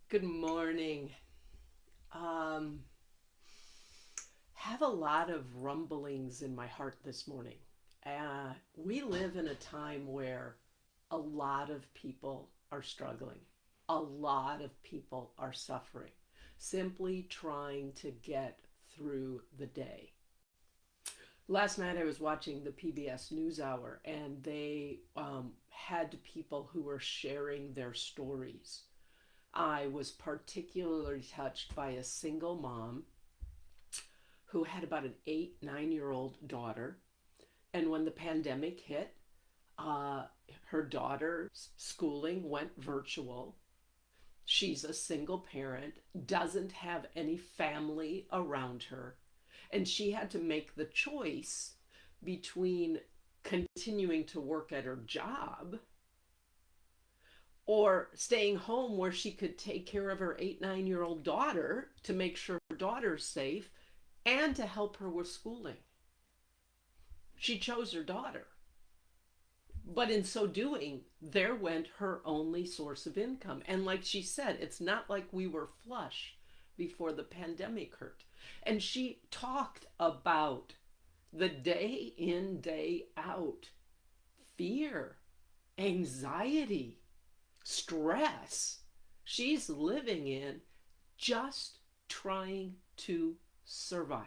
Good morning. Um, have a lot of rumblings in my heart this morning. We live in a time where a lot of people are struggling. A lot of people are suffering, simply trying to get through the day. Last night I was watching the PBS NewsHour, and they had people who were sharing their stories. I was particularly touched by a single mom who had about an 9 year old daughter. And when the pandemic hit, uh, her daughter's schooling went virtual. She's a single parent, doesn't have any family around her, and she had to make the choice between continuing to work at her job or staying home where she could take care of her 9 year old daughter to make sure her daughter's safe and to help her with schooling. She chose her daughter. But in so doing, there went her only source of income. And like she said, it's not like we were flush before the pandemic hurt. And she talked about the day in, day out fear, anxiety, stress she's living in, just trying to survive.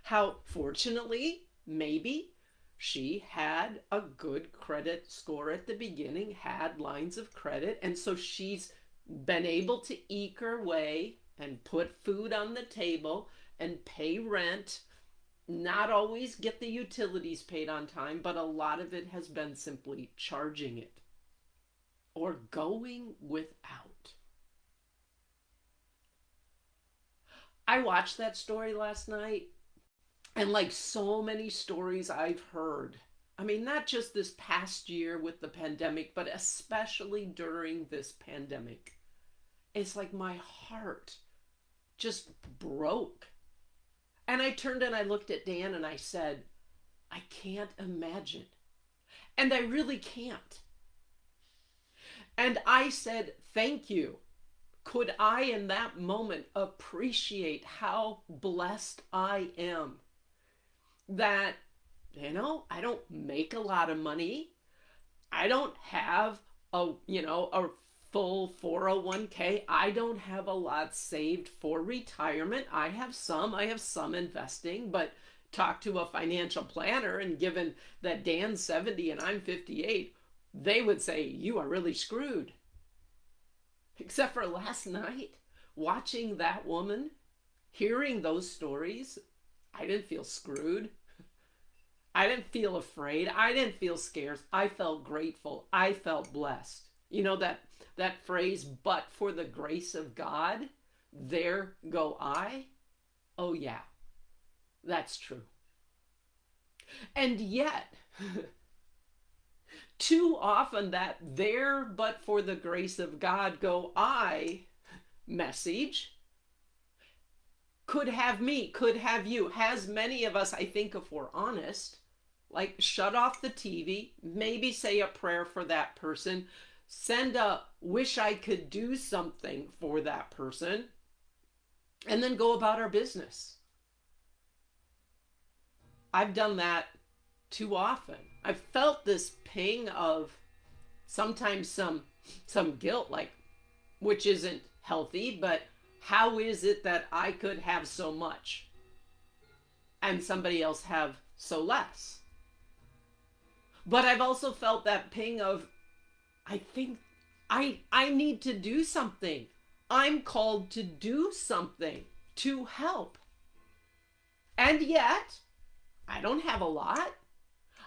How fortunately, maybe she had a good credit score at the beginning, had lines of credit, and so she's been able to eke her way and put food on the table and pay rent, not always get the utilities paid on time, but a lot of it has been simply charging it or going without. I watched that story last night, and like so many stories I've heard, I mean, not just this past year with the pandemic, but especially during this pandemic, it's like my heart just broke. And I turned and I looked at Dan and I said, I can't imagine. And I really can't. And I said, thank you. Could I, in that moment, appreciate how blessed I am that, I don't make a lot of money. I don't have a full 401k. I don't have a lot saved for retirement. I have some investing, but talk to a financial planner, and given that Dan's 70 and I'm 58, they would say you are really screwed. Except for last night, watching that woman, hearing those stories, I didn't feel screwed. I didn't feel afraid. I didn't feel scared. I felt grateful. I felt blessed. You know that phrase, but for the grace of God, there go I. Oh yeah, that's true. And yet, too often that there but for the grace of God go I message could have me, could have you, has many of us, I think, if we're honest, like shut off the TV, maybe say a prayer for that person, send a wish I could do something for that person, and then go about our business. I've done that too often. I've felt this ping of sometimes some guilt, like, which isn't healthy, but how is it that I could have so much and somebody else have so less? But I've also felt that ping of, I think I need to do something. I'm called to do something to help. And yet, I don't have a lot.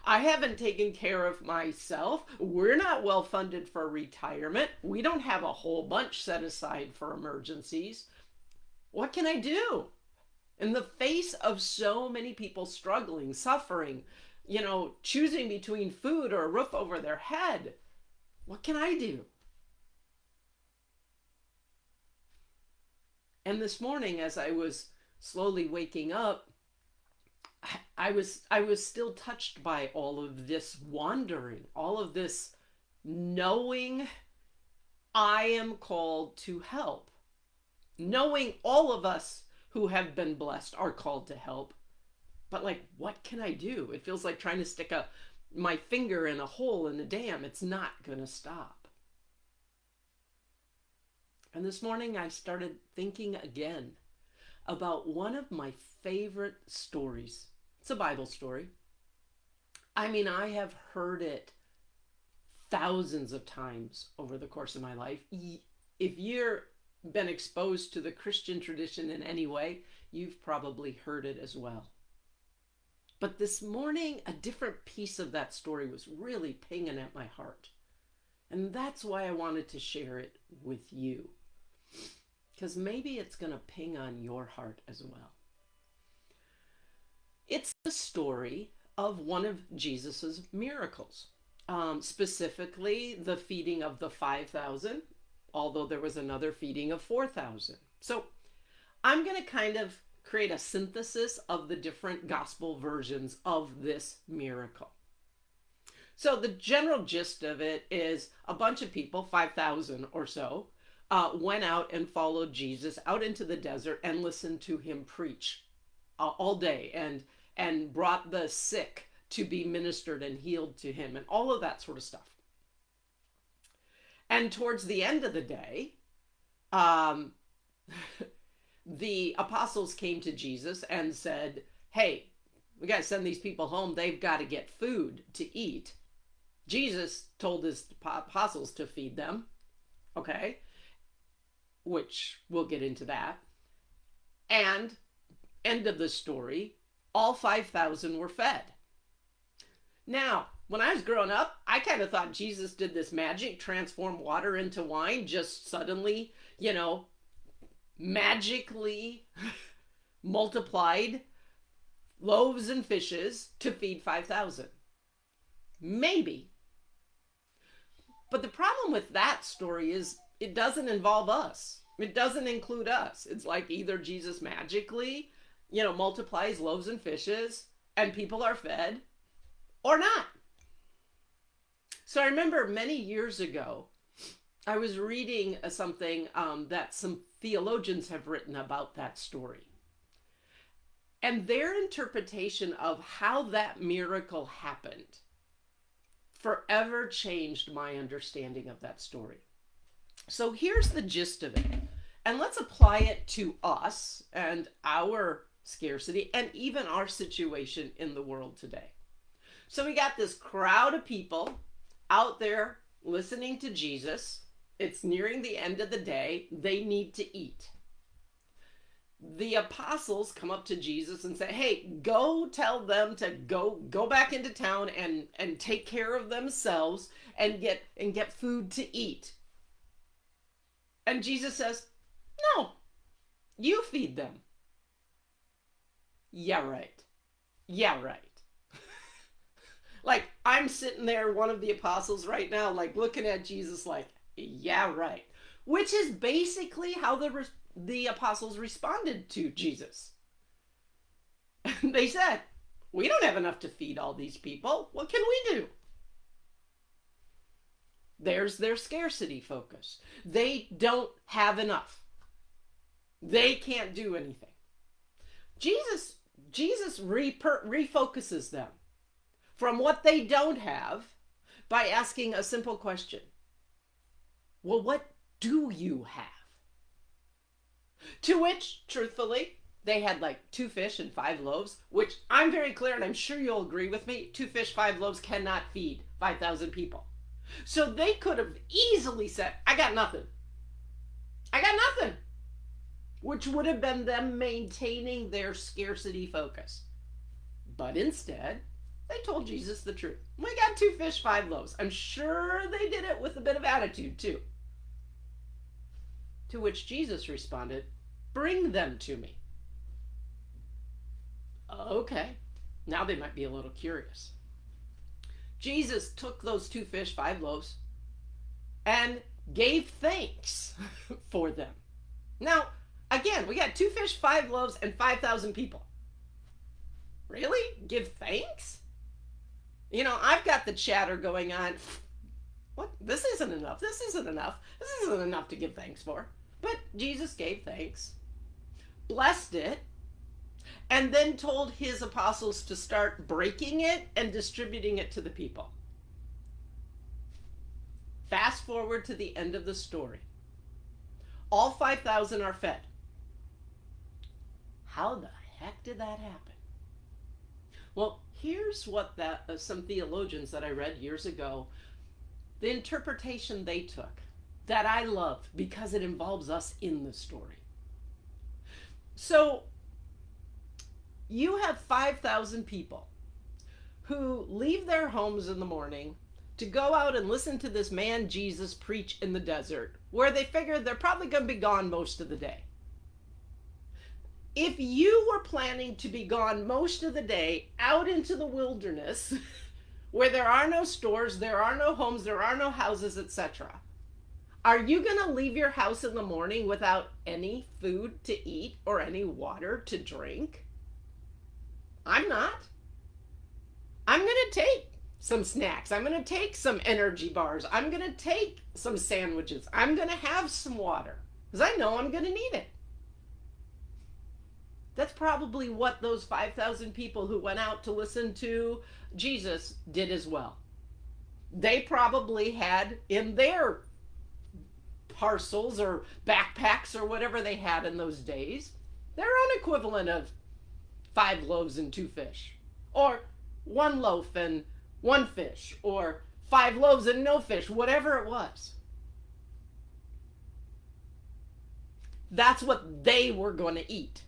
I haven't taken care of myself. We're not well funded for retirement. We don't have a whole bunch set aside for emergencies. What can I do? In the face of so many people struggling, suffering, choosing between food or a roof over their head, what can I do? And this morning, as I was slowly waking up, I was still touched by all of this wandering, all of this knowing I am called to help. Knowing all of us who have been blessed are called to help. But like, what can I do? It feels like trying to stick my finger in a hole in a dam. It's not going to stop. And this morning I started thinking again about one of my favorite stories. It's a Bible story. I mean, I have heard it thousands of times over the course of my life. If you've been exposed to the Christian tradition in any way, you've probably heard it as well. But this morning, a different piece of that story was really pinging at my heart. And that's why I wanted to share it with you. Because maybe it's going to ping on your heart as well. It's the story of one of Jesus's miracles. Specifically, the feeding of the 5,000, although there was another feeding of 4,000. So I'm going to kind of create a synthesis of the different gospel versions of this miracle. So the general gist of it is a bunch of people, 5,000 or so, went out and followed Jesus out into the desert and listened to him preach all day and brought the sick to be ministered and healed to him and all of that sort of stuff. And towards the end of the day, the apostles came to Jesus and said, hey, we got to send these people home. They've got to get food to eat. Jesus told his apostles to feed them. Okay. Which we'll get into that. And end of the story, all 5,000 were fed. Now, when I was growing up, I kind of thought Jesus did this magic, transform water into wine, just suddenly, magically multiplied loaves and fishes to feed 5,000. Maybe. But the problem with that story is it doesn't involve us. It doesn't include us. It's like either Jesus magically, multiplies loaves and fishes and people are fed or not. So I remember many years ago, I was reading something that some theologians have written about that story. And their interpretation of how that miracle happened forever changed my understanding of that story. So here's the gist of it. And let's apply it to us and our scarcity and even our situation in the world today. So we got this crowd of people out there listening to Jesus. It's nearing the end of the day. They need to eat. The apostles come up to Jesus and say, hey, go tell them to go back into town and take care of themselves and get food to eat. And Jesus says, no, you feed them. Yeah, right. Yeah, right. Like, I'm sitting there, one of the apostles right now, like looking at Jesus like, yeah, right. Which is basically how the apostles responded to Jesus. They said, we don't have enough to feed all these people. What can we do? There's their scarcity focus. They don't have enough. They can't do anything. Jesus refocuses them from what they don't have by asking a simple question. Well, what do you have? To which, truthfully, they had like 2 fish and 5 loaves, which I'm very clear, and I'm sure you'll agree with me, 2 fish, 5 loaves cannot feed 5,000 people. So they could have easily said, I got nothing. I got nothing. Which would have been them maintaining their scarcity focus. But instead, they told Jesus the truth. We got 2 fish, 5 loaves. I'm sure they did it with a bit of attitude too. To which Jesus responded, bring them to me. Okay, now they might be a little curious. Jesus took those 2 fish, 5 loaves, and gave thanks for them. Now, again, we got 2 fish, 5 loaves, and 5,000 people. Really? Give thanks? I've got the chatter going on. What? This isn't enough. This isn't enough. This isn't enough to give thanks for. But Jesus gave thanks, blessed it, and then told his apostles to start breaking it and distributing it to the people. Fast forward to the end of the story. All 5,000 are fed. How the heck did that happen? Well, here's what some theologians that I read years ago, the interpretation they took that I love because it involves us in the story. So you have 5,000 people who leave their homes in the morning to go out and listen to this man Jesus preach in the desert, where they figure they're probably going to be gone most of the day. If you were planning to be gone most of the day out into the wilderness, where there are no stores, there are no homes, there are no houses, etc., are you going to leave your house in the morning without any food to eat or any water to drink? I'm not. I'm going to take some snacks. I'm going to take some energy bars. I'm going to take some sandwiches. I'm going to have some water because I know I'm going to need it. That's probably what those 5,000 people who went out to listen to Jesus did as well. They probably had in their parcels or backpacks or whatever they had in those days their own equivalent of 5 loaves and 2 fish, or 1 loaf and 1 fish, or 5 loaves and no fish, whatever it was. That's what they were going to eat.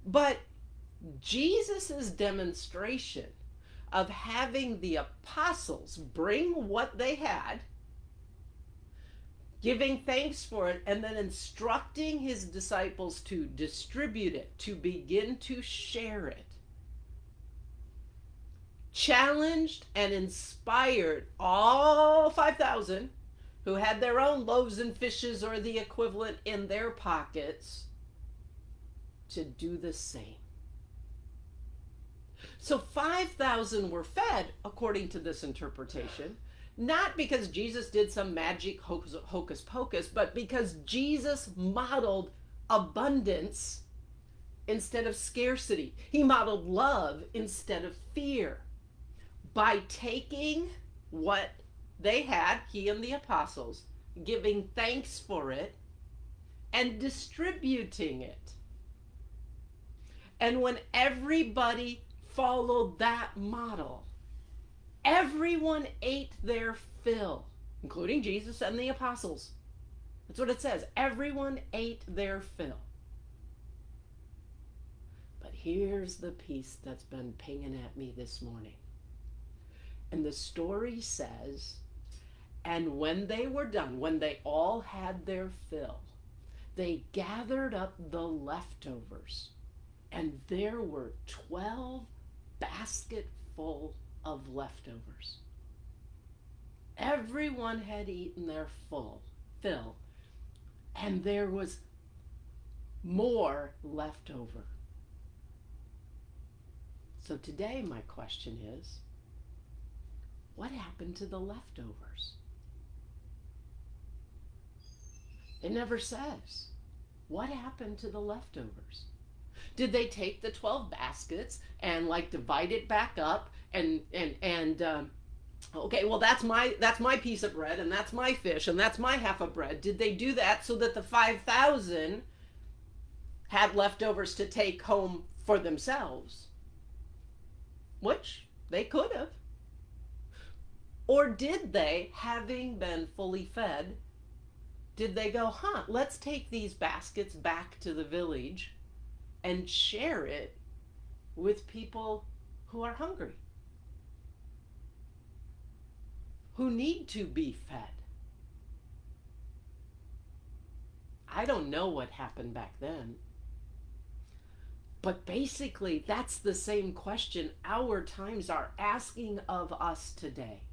But Jesus's demonstration of having the apostles bring what they had, giving thanks for it, and then instructing his disciples to distribute it, to begin to share it, challenged and inspired all 5,000 who had their own loaves and fishes or the equivalent in their pockets to do the same. So 5,000 were fed, according to this interpretation, not because Jesus did some magic hocus pocus, but because Jesus modeled abundance instead of scarcity. He modeled love instead of fear by taking what they had, he and the apostles, giving thanks for it and distributing it. And when everybody followed that model, everyone ate their fill, including Jesus and the apostles. That's what it says. Everyone ate their fill. But here's the piece that's been pinging at me this morning. And the story says, and when they were done, when they all had their fill, they gathered up the leftovers. And there were 12 basketfuls of leftovers. Everyone had eaten their fill, and there was more left over. So today my question is, what happened to the leftovers? It never says. What happened to the leftovers? Did they take the 12 baskets and divide it back up and okay, well that's my piece of bread and that's my fish and that's my half of bread. Did they do that so that the 5,000 had leftovers to take home for themselves? Which they could have. Or did they, having been fully fed, did they go, let's take these baskets back to the village and share it with people who are hungry, who need to be fed? I don't know what happened back then. But basically, that's the same question our times are asking of us today.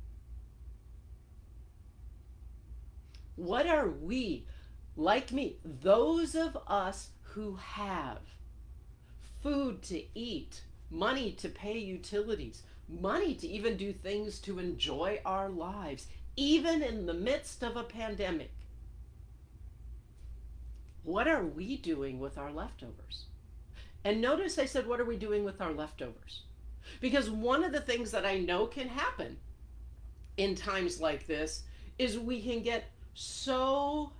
What are we, like me, those of us who have food to eat, money to pay utilities, money to even do things to enjoy our lives, even in the midst of a pandemic. What are we doing with our leftovers? And notice I said, what are we doing with our leftovers? Because one of the things that I know can happen in times like this is we can get so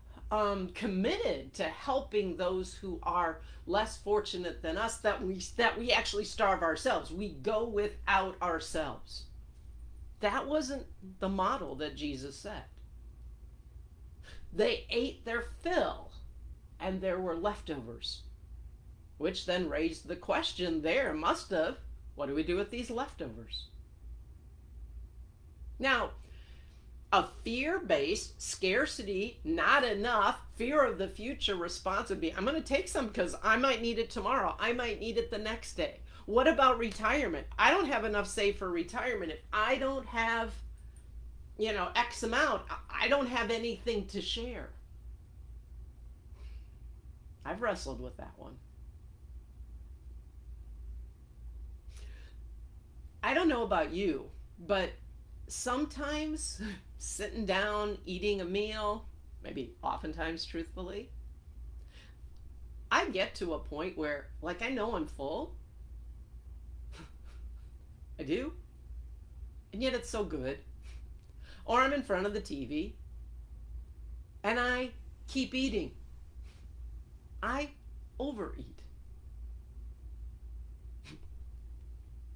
committed to helping those who are less fortunate than us that we actually starve ourselves. We go without ourselves. That wasn't the model that Jesus set. They ate their fill, and there were leftovers, which then raised the question there, must have, what do we do with these leftovers? Now, a fear-based scarcity, not enough, fear of the future response would be, I'm going to take some because I might need it tomorrow. I might need it the next day. What about retirement? I don't have enough saved for retirement. If I don't have, X amount, I don't have anything to share. I've wrestled with that one. I don't know about you, but sometimes sitting down, eating a meal, maybe oftentimes truthfully, I get to a point where, like, I know I'm full. I do. And yet it's so good. Or I'm in front of the TV and I keep eating. I overeat.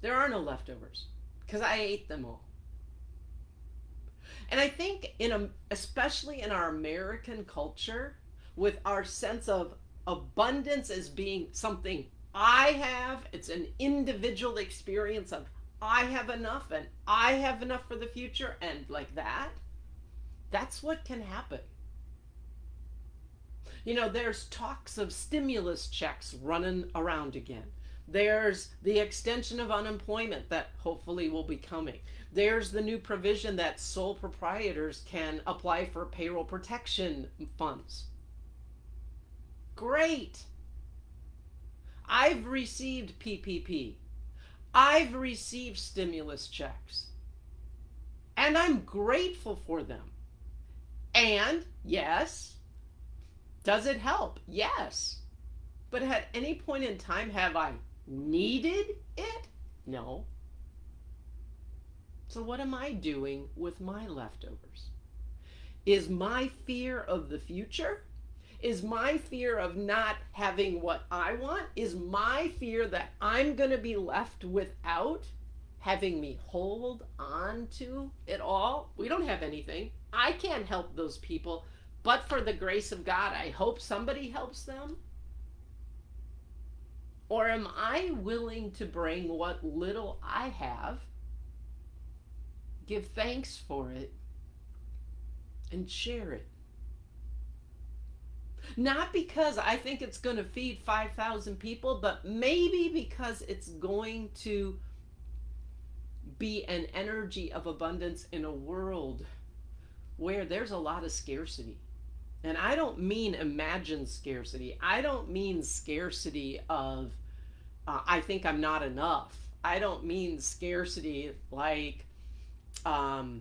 There are no leftovers because I ate them all. And I think especially in our American culture, with our sense of abundance as being something I have, it's an individual experience of I have enough and I have enough for the future, and like that's what can happen. There's talks of stimulus checks running around again. There's the extension of unemployment that hopefully will be coming. There's the new provision that sole proprietors can apply for payroll protection funds. Great. I've received PPP. I've received stimulus checks. And I'm grateful for them. And yes, does it help? Yes. But at any point in time, have I needed it? No. So what am I doing with my leftovers? Is my fear of the future? Is my fear of not having what I want? Is my fear that I'm going to be left without having me hold on to it all? We don't have anything. I can't help those people, but for the grace of God, I hope somebody helps them. Or am I willing to bring what little I have, give thanks for it, and share it? Not because I think it's going to feed 5,000 people, but maybe because it's going to be an energy of abundance in a world where there's a lot of scarcity. And I don't mean imagined scarcity. I don't mean scarcity of, I think I'm not enough. I don't mean scarcity like, oh,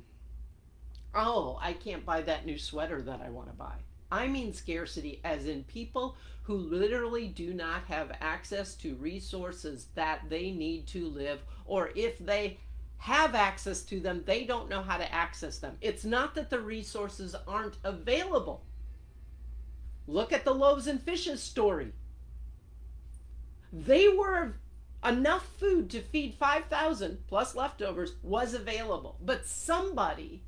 I can't buy that new sweater that I want to buy. I mean scarcity as in people who literally do not have access to resources that they need to live, or if they have access to them, they don't know how to access them. It's not that the resources aren't available. Look at the loaves and fishes story. They were enough food to feed 5,000 plus leftovers was available, but somebody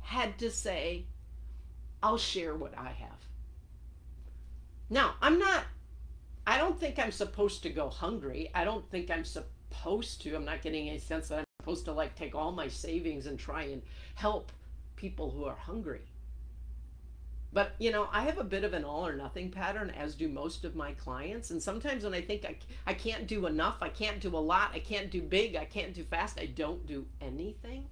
had to say, I'll share what I have. Now, I don't think I'm supposed to go hungry. I don't think I'm not getting any sense that I'm supposed to take all my savings and try and help people who are hungry. But, I have a bit of an all or nothing pattern, as do most of my clients. And sometimes when I think I can't do enough, I can't do a lot, I can't do big, I can't do fast, I don't do anything.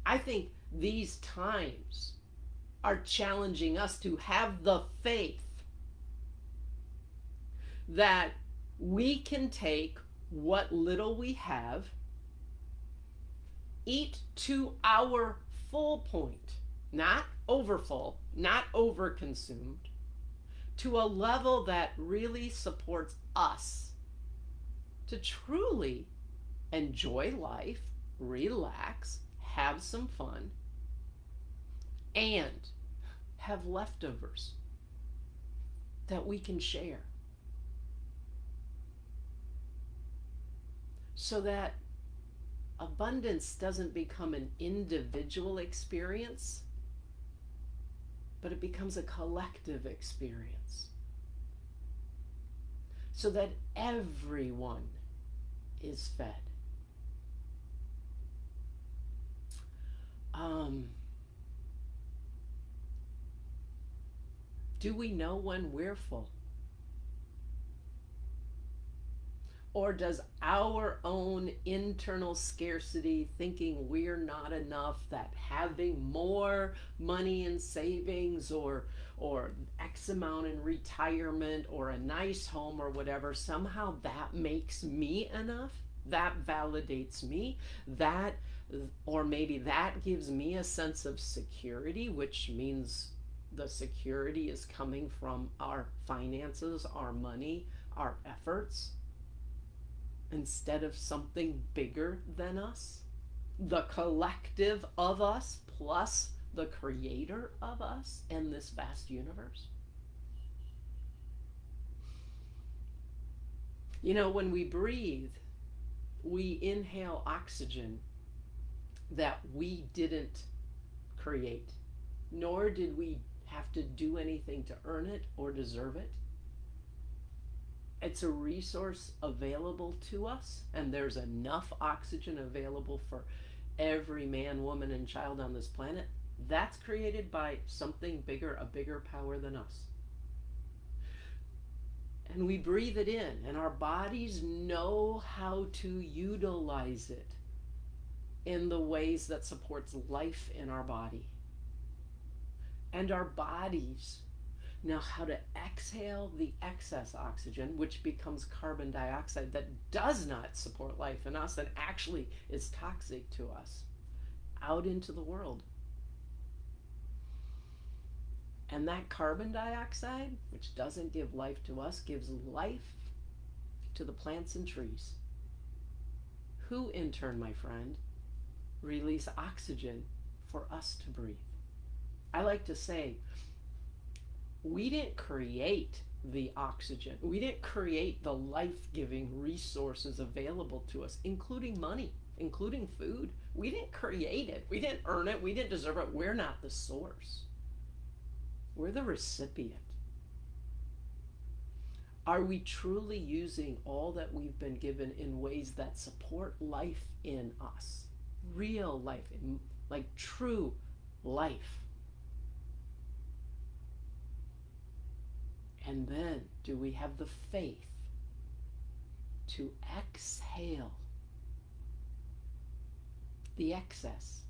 I think these times are challenging us to have the faith that we can take what little we have, eat to our full point, not overfull, not overconsumed, to a level that really supports us to truly enjoy life, relax, have some fun, and have leftovers that we can share so that abundance doesn't become an individual experience, but it becomes a collective experience so that everyone is fed. Do we know when we're full? Or does our own internal scarcity, thinking we're not enough, that having more money in savings or X amount in retirement or a nice home or whatever, somehow that makes me enough? That validates me? That, or maybe that gives me a sense of security, which means the security is coming from our finances, our money, our efforts, instead of something bigger than us, the collective of us plus the creator of us and this vast universe. You know, when we breathe, we inhale oxygen that we didn't create, nor did we have to do anything to earn it or deserve it. It's a resource available to us, and there's enough oxygen available for every man, woman, and child on this planet. That's created by something bigger, a bigger power than us. And we breathe it in, and our bodies know how to utilize it in the ways that supports life in our body. And our bodies know how to exhale the excess oxygen, which becomes carbon dioxide that does not support life in us and actually is toxic to us, out into the world. And that carbon dioxide, which doesn't give life to us, gives life to the plants and trees, who in turn, my friend, release oxygen for us to breathe. I like to say, we didn't create the oxygen. We didn't create the life-giving resources available to us, including money, including food. We didn't create it. We didn't earn it. We didn't deserve it. We're not the source. We're the recipient. Are we truly using all that we've been given in ways that support life in us? Real life, like true life. And then, do we have the faith to exhale the excess,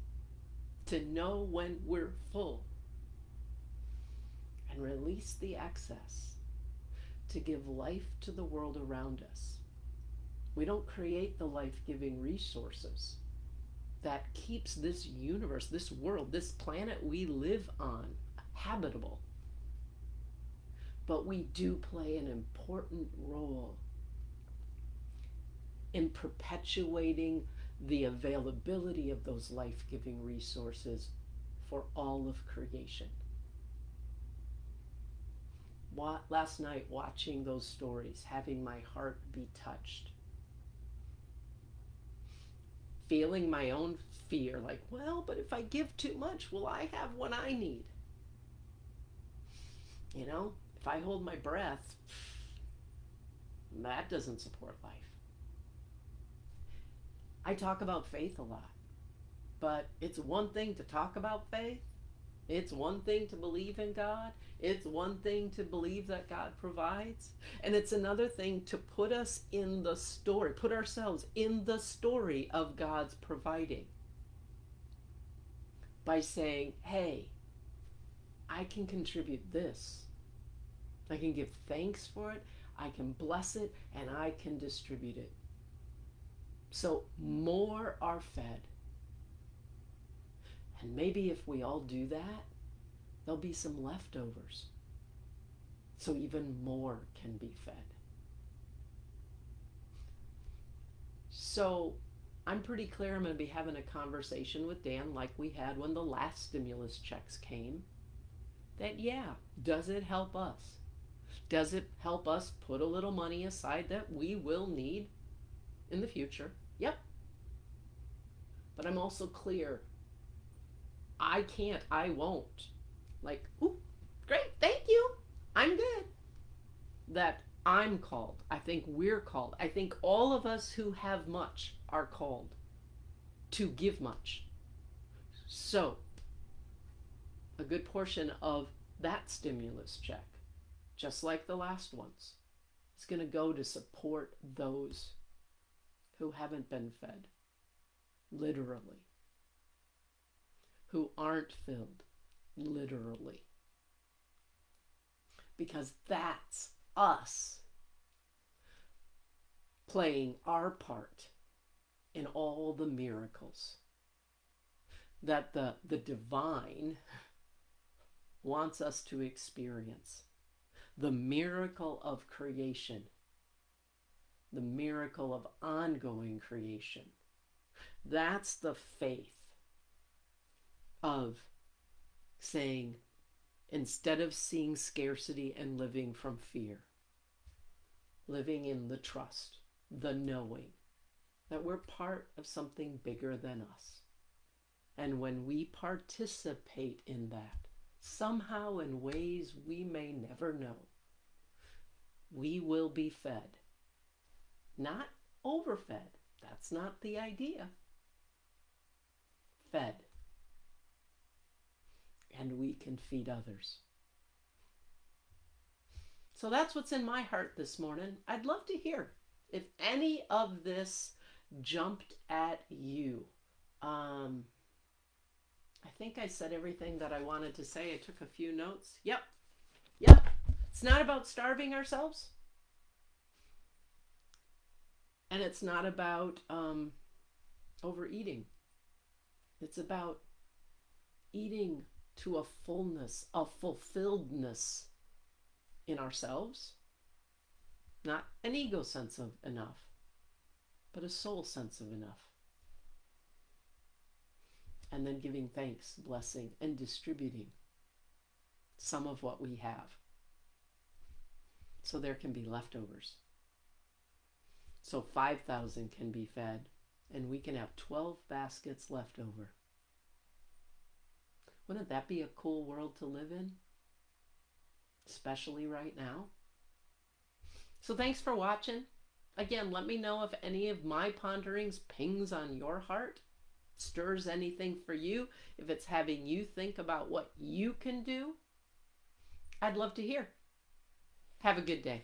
to know when we're full, and release the excess to give life to the world around us? We don't create the life-giving resources that keeps this universe, this world, this planet we live on habitable. But we do play an important role in perpetuating the availability of those life-giving resources for all of creation. Last night, watching those stories, having my heart be touched, feeling my own fear, like, well, but if I give too much, will I have what I need? You know, if I hold my breath, that doesn't support life. I talk about faith a lot, but it's one thing to talk about faith. It's one thing to believe in God. It's one thing to believe that God provides. And it's another thing to put us in the story, put ourselves in the story of God's providing. By saying, hey, I can contribute this. I can give thanks for it, I can bless it, and I can distribute it. So more are fed. And maybe if we all do that, there'll be some leftovers. So even more can be fed. So I'm pretty clear I'm going to be having a conversation with Dan like we had when the last stimulus checks came. That, yeah, does it help us? Does it help us put a little money aside that we will need in the future? Yep. But I'm also clear. I can't, I won't. Like, ooh, great, thank you. I'm good. That I'm called. I think we're called. I think all of us who have much are called to give much. So, a good portion of that stimulus check, just like the last ones, is going to go to support those who haven't been fed, literally, who aren't filled, literally. Because that's us playing our part in all the miracles that the divine wants us to experience. The miracle of creation, the miracle of ongoing creation. That's the faith of saying, instead of seeing scarcity and living from fear, living in the trust, the knowing that we're part of something bigger than us. And when we participate in that, somehow in ways we may never know, we will be fed. Not overfed. That's not the idea. Fed. And we can feed others. So that's what's in my heart this morning. I'd love to hear if any of this jumped at you. I think I said everything that I wanted to say. I took a few notes. Yep. It's not about starving ourselves. And it's not about overeating. It's about eating to a fullness, a fulfilledness in ourselves. Not an ego sense of enough, but a soul sense of enough. And then giving thanks, blessing, and distributing some of what we have. So there can be leftovers. So 5,000 can be fed, and we can have 12 baskets left over. Wouldn't that be a cool world to live in? Especially right now. So thanks for watching. Again, let me know if any of my ponderings pings on your heart, stirs anything for you, if it's having you think about what you can do. I'd love to hear. Have a good day.